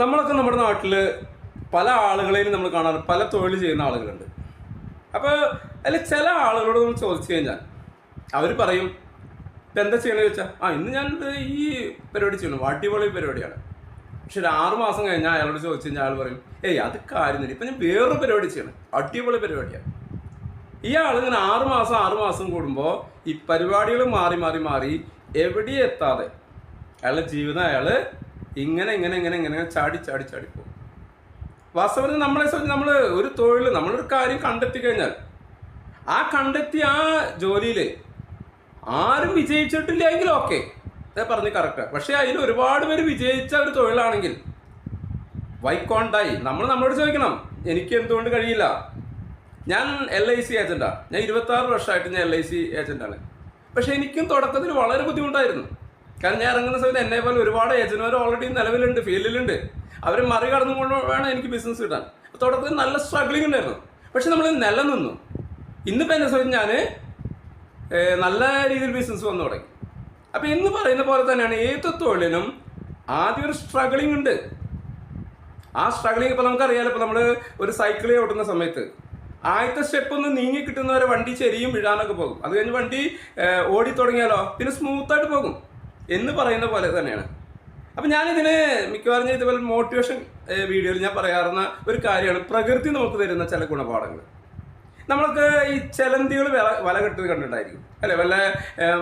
നമ്മളൊക്കെ നമ്മുടെ നാട്ടിൽ പല ആളുകളെയും നമ്മൾ കാണാറ്, പല തൊഴിൽ ചെയ്യുന്ന ആളുകളുണ്ട്. അപ്പോൾ അതിൽ ചില ആളുകളോട് നമ്മൾ ചോദിച്ചു കഴിഞ്ഞാൽ അവർ പറയും ഇപ്പം എന്താ ചെയ്യണമെന്ന് ചോദിച്ചാൽ ഇന്ന് ഞാൻ ഈ പരിപാടി ചെയ്യണം, അടിപൊളി പരിപാടിയാണ്. പക്ഷെ ഒരു 6 മാസം കഴിഞ്ഞാൽ അയാളോട് ചോദിച്ചു കഴിഞ്ഞാൽ അയാൾ പറയും അത് കാര്യമില്ല, ഇപ്പം ഞാൻ വേറൊരു പരിപാടി ചെയ്യണം, അടിപൊളി പരിപാടിയാണ്. ഈ ആളിങ്ങനെ 6 മാസം കൂടുമ്പോൾ ഈ പരിപാടികൾ മാറി മാറി മാറി എവിടെയും എത്താതെ അയാളുടെ ജീവിതം അയാൾ ഇങ്ങനെ ചാടി പോകും. വാസ്തവത്തിൽ നമ്മളെ സംബന്ധിച്ച് നമ്മൾ ഒരു തൊഴിൽ, നമ്മളൊരു കാര്യം കണ്ടെത്തി കഴിഞ്ഞാൽ കണ്ടെത്തിയ ആ ജോലിയിൽ ആരും വിജയിച്ചിട്ടില്ലെങ്കിൽ ഓക്കെ, പറഞ്ഞ് കറക്റ്റാണ്. പക്ഷെ അതിൽ ഒരുപാട് പേര് വിജയിച്ച ഒരു തൊഴിലാണെങ്കിൽ വൈക്കോണ്ടായി നമ്മളോട് ചോദിക്കണം, എനിക്ക് എന്തുകൊണ്ട് കഴിയില്ല. ഞാൻ LIC ഏജന്റാണ്, ഞാൻ 26 വർഷമായിട്ട് ഞാൻ LIC ഏജന്റാണ്. പക്ഷെ എനിക്കും തുടക്കത്തിൽ വളരെ ബുദ്ധിമുട്ടായിരുന്നു. കാരണം ഞാൻ ഇറങ്ങുന്ന സമയത്ത് എന്നെ പോലെ ഒരുപാട് ഏജന്റുമാർ ഓൾറെഡി നിലവിലുണ്ട്, ഫീൽഡിലുണ്ട്. അവർ മറികടന്നുകൊണ്ട് വേണം എനിക്ക് ബിസിനസ് കിട്ടാൻ. തുടക്കത്തിൽ നല്ല സ്ട്രഗ്ലിംഗ് ഉണ്ടായിരുന്നു. പക്ഷെ നമ്മൾ നിലനിന്നു. ഇന്നിപ്പോൾ എന്നെ സമയത്ത് ഞാൻ നല്ല രീതിയിൽ ബിസിനസ് വന്നു തുടങ്ങി. അപ്പോൾ ഇന്ന് പറയുന്ന പോലെ തന്നെയാണ് ഏത് തൊഴിലിനും ആദ്യം ഒരു സ്ട്രഗ്ലിംഗ് ഉണ്ട്. ആ സ്ട്രഗ്ലിംഗ് ഇപ്പോൾ നമുക്കറിയാലോ, ഇപ്പോൾ നമ്മൾ ഒരു സൈക്കിൾ ഓട്ടുന്ന സമയത്ത് ആദ്യത്തെ സ്റ്റെപ്പ് ഒന്ന് നീങ്ങി കിട്ടുന്നവരെ വണ്ടി ചെരിയും വീഴാനൊക്കെ പോകും. അത് കഴിഞ്ഞ് വണ്ടി ഓടി തുടങ്ങിയാലോ പിന്നെ സ്മൂത്തായിട്ട് പോകും എന്ന് പറയുന്ന പോലെ തന്നെയാണ്. അപ്പം ഞാനിതിന് മിക്കവാറും ഇതുപോലെ മോട്ടിവേഷൻ വീഡിയോയിൽ ഞാൻ പറയാറുന്ന ഒരു കാര്യമാണ് പ്രകൃതി നമുക്ക് തരുന്ന ചില ഗുണപാഠങ്ങൾ. നമ്മൾക്ക് ഈ ചെലന്തികൾ വല കെട്ടി കണ്ടിട്ടുണ്ടായിരിക്കും അല്ലെ, വല്ല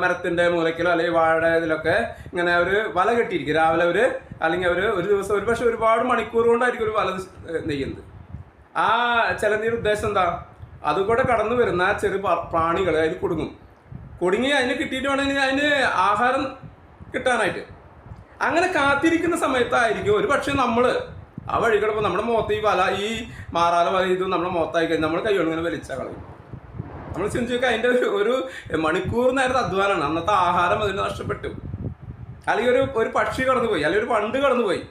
മരത്തിൻ്റെ മൂലക്കിലോ അല്ലെങ്കിൽ വാഴ ഇതിലൊക്കെ ഇങ്ങനെ അവർ വല കെട്ടിയിരിക്കും. രാവിലെ അവർ അല്ലെങ്കിൽ അവർ ഒരു ദിവസം ഒരു പക്ഷേ ഒരുപാട് മണിക്കൂർ കൊണ്ടായിരിക്കും ഒരു വല നെയ്യുന്നത്. ആ ചെലന്തിയുടെ ഉദ്ദേശം എന്താ? അതുകൂടെ കടന്നു വരുന്ന ചെറു പ്രാണികൾ അതിൽ കുടുങ്ങി അതിന് കിട്ടിയിട്ട് വേണമെങ്കിൽ അതിന് ആഹാരം കിട്ടാനായിട്ട് അങ്ങനെ കാത്തിരിക്കുന്ന സമയത്തായിരിക്കും ഒരു പക്ഷേ നമ്മൾ ആ വഴി കിടപ്പോൾ നമ്മുടെ മുഖത്ത് ഈ വല, ഈ മാറാല വല ഇതും നമ്മുടെ മുഖത്തായി കഴിഞ്ഞാൽ നമ്മൾ കൈകൊണ്ട് ഇങ്ങനെ വലിച്ചാൽ കളയും. നമ്മൾ ചിന്തിച്ചൊക്കെ അതിൻ്റെ ഒരു മണിക്കൂർ നേരത്തെ അധ്വാനമാണ്. അന്നത്തെ ആഹാരം അതിന് നഷ്ടപ്പെട്ടു. അല്ലെങ്കിൽ ഒരു പക്ഷി കടന്നുപോയി, അല്ലെങ്കിൽ ഒരു പണ്ട് കടന്നുപോയി,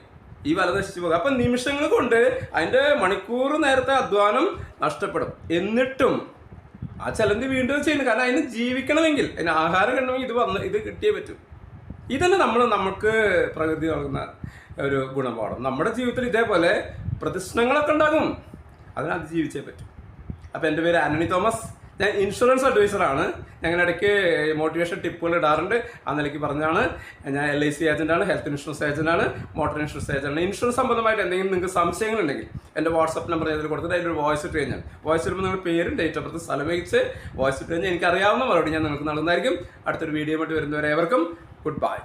ഈ വല നശിച്ചു പോകും. അപ്പം നിമിഷങ്ങൾ കൊണ്ട് അതിൻ്റെ മണിക്കൂർ നേരത്തെ അധ്വാനം നഷ്ടപ്പെടും. എന്നിട്ടും ആ ചെലന്തി വീണ്ടും ചെയ്യുന്നു. കാരണം അതിന് ജീവിക്കണമെങ്കിൽ, അതിന് ആഹാരം കിട്ടണമെങ്കിൽ ഇത് കിട്ടിയേ പറ്റും. ഇതന്നെ നമുക്ക് പ്രകൃതി നൽകുന്ന ഒരു ഗുണപാഠം. നമ്മുടെ ജീവിതത്തിൽ ഇതേപോലെ പ്രശ്നങ്ങളൊക്കെ ഉണ്ടാകും, അതിനെ അതിജീവിച്ചേ പറ്റും. അപ്പോൾ എൻ്റെ പേര് ആന്റണി തോമസ്, ഞാൻ ഇൻഷുറൻസ് അഡ്വൈസറാണ്. ഞങ്ങൾ ഇടയ്ക്ക് മോട്ടിവേഷൻ ടിപ്പുകൾ ഇടാറുണ്ട്. ആ നിലയ്ക്ക് പറഞ്ഞാണ്. ഞാൻ LIC ഏജന്റാണ്, ഹെൽത്ത് ഇൻഷുറൻസ് ഏജന്റാണ്, മോട്ടോർ ഇൻഷുറൻസ് ഏജന്റാണ്. ഇൻഷുറൻസ് സംബന്ധമായിട്ട് എന്തെങ്കിലും നിങ്ങൾക്ക് സംശയങ്ങളുണ്ടെങ്കിൽ എൻ്റെ വാട്സപ്പ് നമ്പർ ഇതിൽ കൊടുത്തിട്ട് അതിലൊരു വോയിസ് ഇട്ട് കഴിഞ്ഞാൽ, വോയിസ് ഇടുമ്പോൾ നിങ്ങൾ പേരും ഡേറ്റ് ഓഫ് ബർത്ത് സ്ഥലം വെച്ച് വോയിസ് ഇട്ട് കഴിഞ്ഞാൽ എനിക്കറിയാവുന്ന മറുപടി ഞാൻ നിങ്ങൾക്ക് നൽകുന്നതായിരിക്കും. അടുത്തൊരു വീഡിയോ ആയിട്ട് വരുന്നവരെ ഏവർക്കും ഗുഡ് ബൈ.